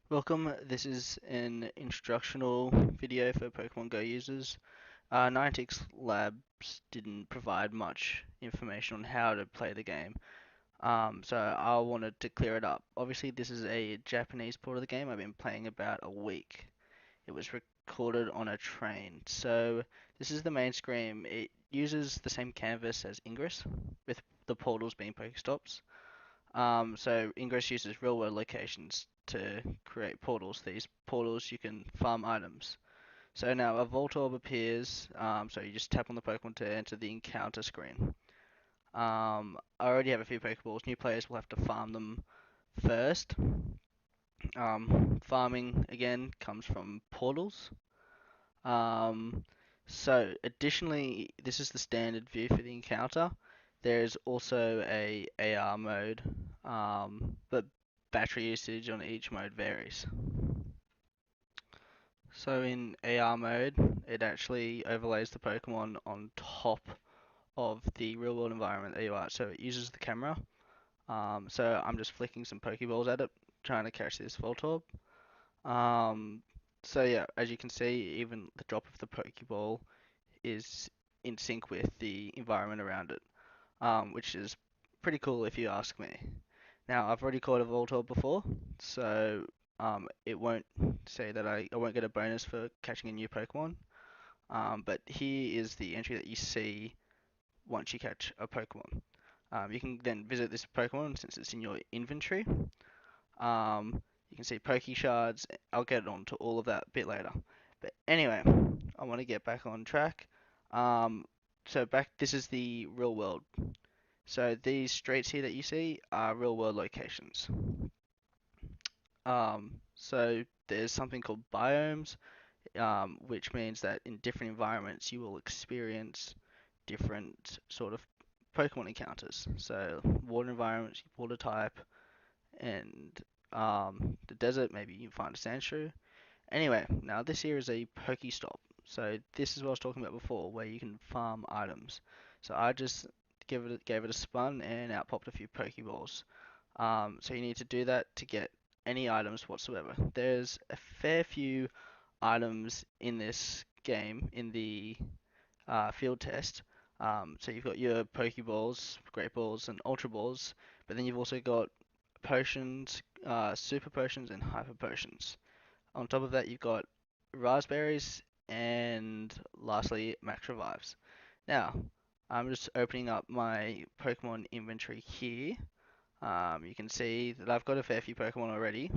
Welcome, this is an instructional video for Pokemon Go users. Niantic's Labs didn't provide much information on how to play the game, so I wanted to clear it up. Obviously, this is a Japanese port of the game. I've been playing about a week. It was recorded on a train. So this is the main screen. It uses the same canvas as Ingress, with the portals being Pokestops. So Ingress uses real world locations to create portals. These portals you can farm items. So now a Voltorb appears, so you just tap on the Pokemon to enter the encounter screen. I already have a few Pokeballs. New players will have to farm them first. Farming again comes from portals. Um, so additionally, this is the standard view for the encounter. There's also a AR mode, but battery usage on each mode varies. So in AR mode, it actually overlays the Pokemon on top of the real world environment that you are. So it uses the camera. So I'm just flicking some Pokeballs at it, trying to catch this Voltorb. Um, so yeah, as you can see, even the drop of the Pokeball is in sync with the environment around it, which is pretty cool if you ask me. Now, I've already caught a Voltorb before, so it won't say that I won't get a bonus for catching a new Pokemon. But here is the entry that you see once you catch a Pokemon. You can then visit this Pokemon since it's in your inventory. You can see Poke Shards. I'll get on to all of that a bit later. But anyway, I want to get back on track. Um, this is the real world. So these streets here that you see are real world locations. So there's something called biomes, which means that in different environments you will experience different sort of Pokemon encounters. So water environments, water type, and the desert, maybe you find a Sandshrew. Anyway, now this here is a Pokestop. So this is what I was talking about before, where you can farm items. So I just gave it a spun and out popped a few Pokeballs. So you need to do that to get any items whatsoever. There's a fair few items in this game in the field test. So you've got your Pokeballs, Great Balls, and Ultra Balls, but then you've also got potions, Super Potions, and Hyper Potions. On top of that, you've got raspberries and lastly, max revives. Now, I'm just opening up my Pokemon inventory here. You can see that I've got a fair few Pokemon already.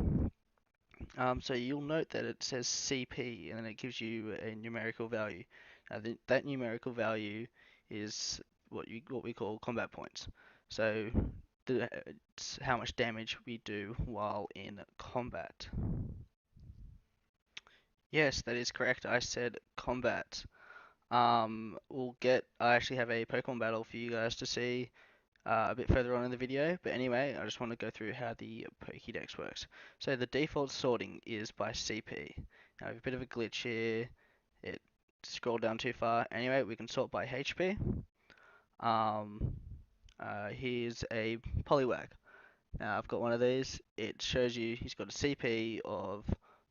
So you'll note that it says CP and then it gives you a numerical value. Now, that numerical value is what we call combat points. So it's how much damage we do while in combat. Yes, that is correct. I said combat. I actually have a Pokemon battle for you guys to see a bit further on in the video. But anyway, I just want to go through how the Pokédex works. So the default sorting is by CP. Now, we have a bit of a glitch here. It scrolled down too far. Anyway, we can sort by HP. Um, Here's a Poliwag. Now I've got one of these. It shows you he's got a CP of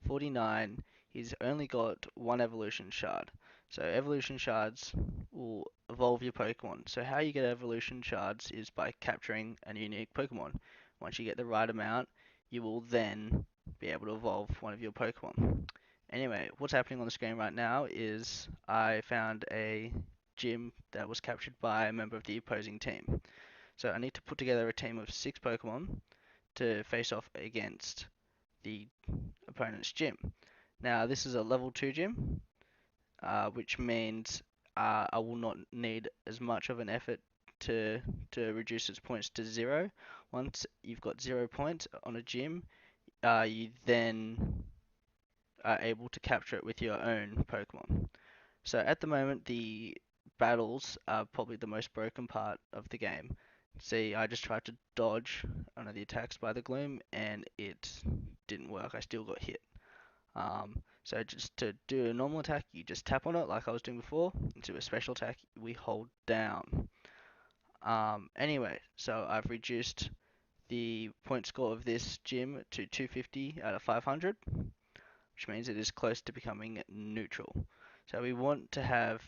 49. He's only got one evolution shard. So evolution shards will evolve your Pokemon. So how you get evolution shards is by capturing a unique Pokemon. Once you get the right amount, you will then be able to evolve one of your Pokemon. Anyway, what's happening on the screen right now is I found a gym that was captured by a member of the opposing team. So I need to put together a team of 6 Pokemon to face off against the opponent's gym. Now this is a level 2 gym, which means I will not need as much of an effort to reduce its points to 0. Once you've got 0 points on a gym, you then are able to capture it with your own Pokemon. So at the moment, the battles are probably the most broken part of the game. See, I just tried to dodge one of the attacks by the Gloom, and it didn't work. I still got hit. So just to do a normal attack, you just tap on it like I was doing before. And to a special attack, we hold down. Anyway, so I've reduced the point score of this gym to 250 out of 500, which means it is close to becoming neutral. So we want to have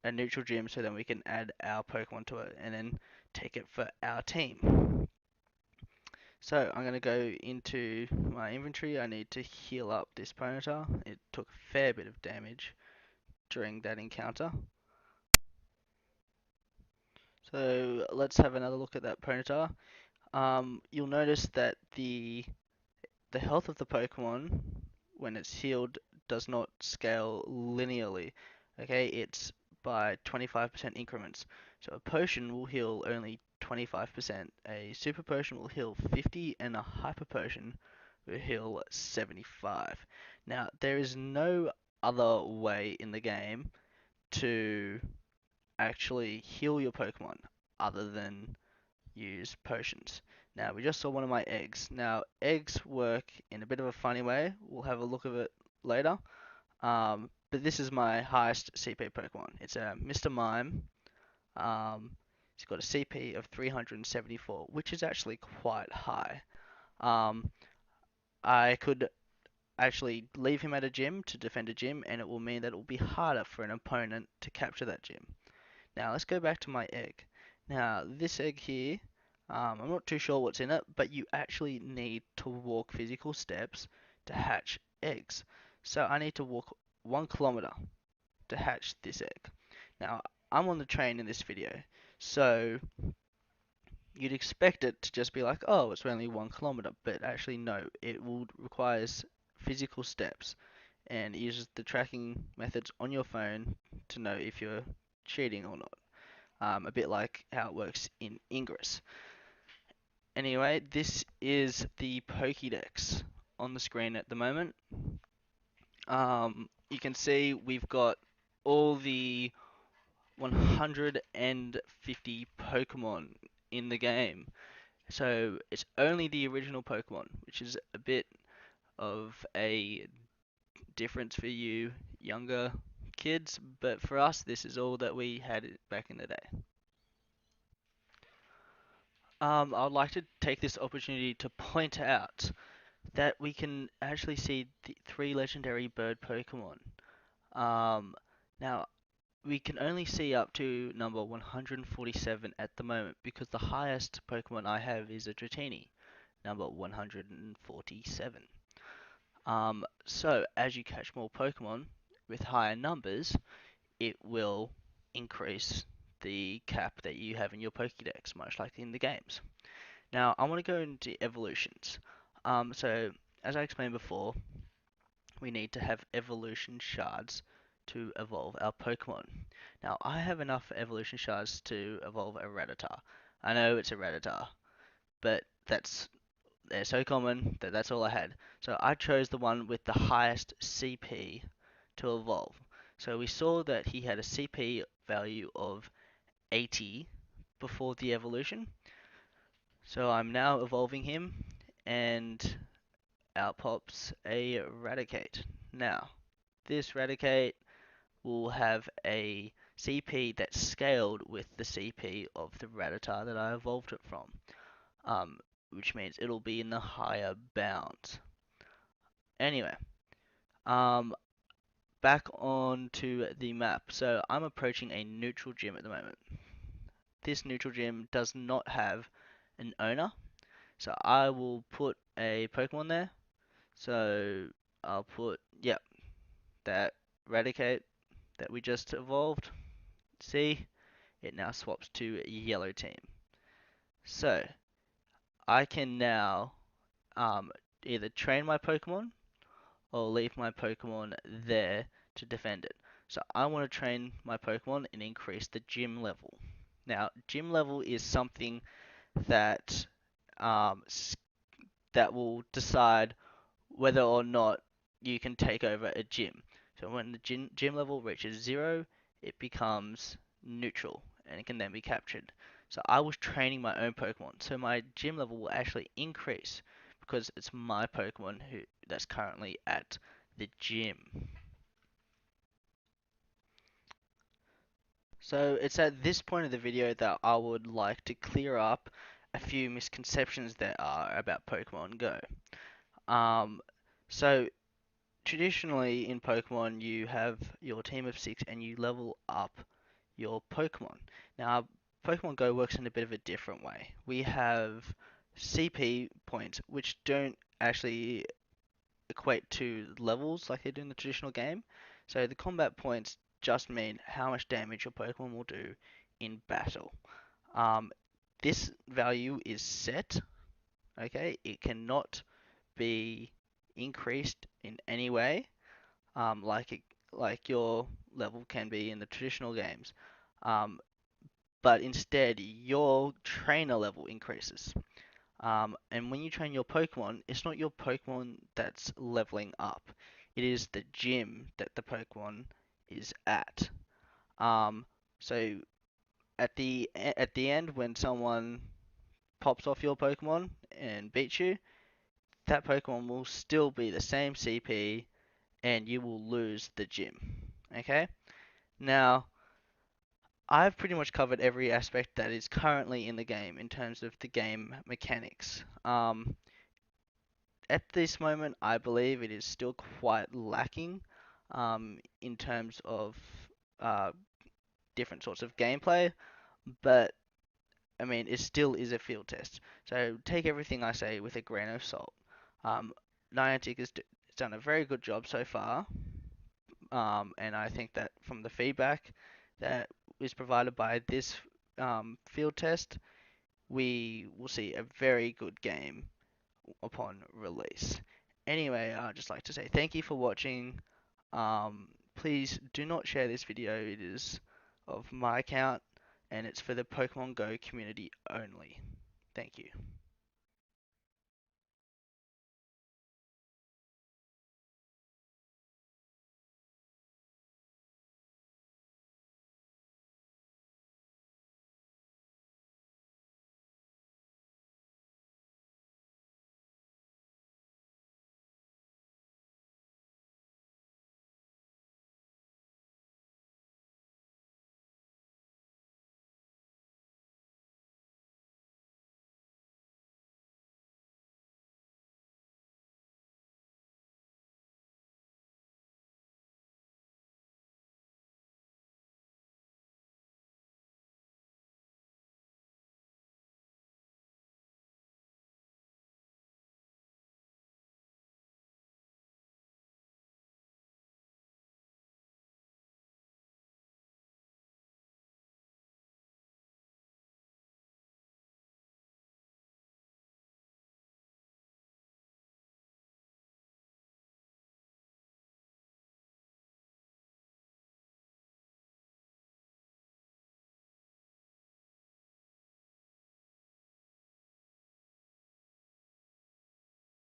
a neutral gym so then we can add our Pokemon to it and then take it for our team. So I'm going to go into my inventory. I need to heal up this Ponyta. It took a fair bit of damage during that encounter. So let's have another look at that Ponyta. You'll notice that the health of the Pokemon when it's healed does not scale linearly. Okay, it's by 25% increments. So a potion will heal only 25%, a super potion will heal 50, and a hyper potion will heal 75. Now, there is no other way in the game to actually heal your Pokemon other than use potions. Now, we just saw one of my eggs. Now, eggs work in a bit of a funny way. We'll have a look at it later. But this is my highest CP Pokemon. It's a Mr. Mime. It's got a CP of 374, which is actually quite high. Um, I could actually leave him at a gym to defend a gym, and it will mean that it will be harder for an opponent to capture that gym. Now let's go back to my egg. Now this egg here, I'm not too sure what's in it, but you actually need to walk physical steps to hatch eggs. So I need to walk 1 kilometer to hatch this egg. Now I'm on the train in this video, so you'd expect it to just be like, oh, it's only 1 kilometer, but actually no, it will requires physical steps and it uses the tracking methods on your phone to know if you're cheating or not. A bit like how it works in Ingress. Anyway, this is the Pokédex on the screen at the moment. You can see we've got all the 150 Pokemon in the game. So it's only the original Pokemon, which is a bit of a difference for you younger kids, but for us, this is all that we had back in the day. I'd like to take this opportunity to point out that we can actually see the 3 legendary bird Pokemon. Now, we can only see up to number 147 at the moment because the highest Pokemon I have is a Dratini, number 147. So as you catch more Pokemon with higher numbers, it will increase the cap that you have in your Pokédex, much like in the games. Now, I want to go into evolutions. So, as I explained before, we need to have evolution shards to evolve our Pokemon. Now, I have enough evolution shards to evolve a Rattata. I know it's a Rattata, but they're so common that that's all I had. So I chose the one with the highest CP to evolve. So we saw that he had a CP value of 80 before the evolution. So I'm now evolving him, and out pops a Raticate. Now, this Raticate will have a CP that's scaled with the CP of the Rattata that I evolved it from, which means it'll be in the higher bounds. Anyway, um, back onto the map. So I'm approaching a neutral gym at the moment. This neutral gym does not have an owner, so I will put a Pokemon there. So I'll put, yep, that Raticate that we just evolved. See, it now swaps to yellow team. So I can now either train my Pokemon or leave my Pokemon there to defend it. So I want to train my Pokemon and increase the gym level. Now, gym level is something that um, that will decide whether or not you can take over a gym. So when the gym level reaches 0, it becomes neutral and it can then be captured. So I was training my own Pokemon, so my gym level will actually increase because it's my Pokemon that's currently at the gym. So it's at this point of the video that I would like to clear up a few misconceptions there are about Pokemon Go. Um, so traditionally in Pokemon, you have your team of 6 and you level up your Pokemon. Now, Pokemon Go works in a bit of a different way. We have CP points, which don't actually equate to levels like they do in the traditional game. So the combat points just mean how much damage your Pokemon will do in battle. Um, this value is set, okay? It cannot be increased in any way, like your level can be in the traditional games. Um, but instead, your trainer level increases. And when you train your Pokemon, it's not your Pokemon that's leveling up. It is the gym that the Pokemon is at. Um, so at the end, when someone pops off your Pokemon and beats you, that Pokemon will still be the same CP, and you will lose the gym. Okay? Now, I've pretty much covered every aspect that is currently in the game in terms of the game mechanics. At this moment, I believe it is still quite lacking in terms of uh, different sorts of gameplay, but I mean, it still is a field test. So take everything I say with a grain of salt. Um, Niantic has done a very good job so far, and I think that from the feedback that is provided by this field test, we will see a very good game upon release. Anyway, I'd just like to say thank you for watching. Please do not share this video. It is of my account and it's for the Pokemon Go community only. Thank you.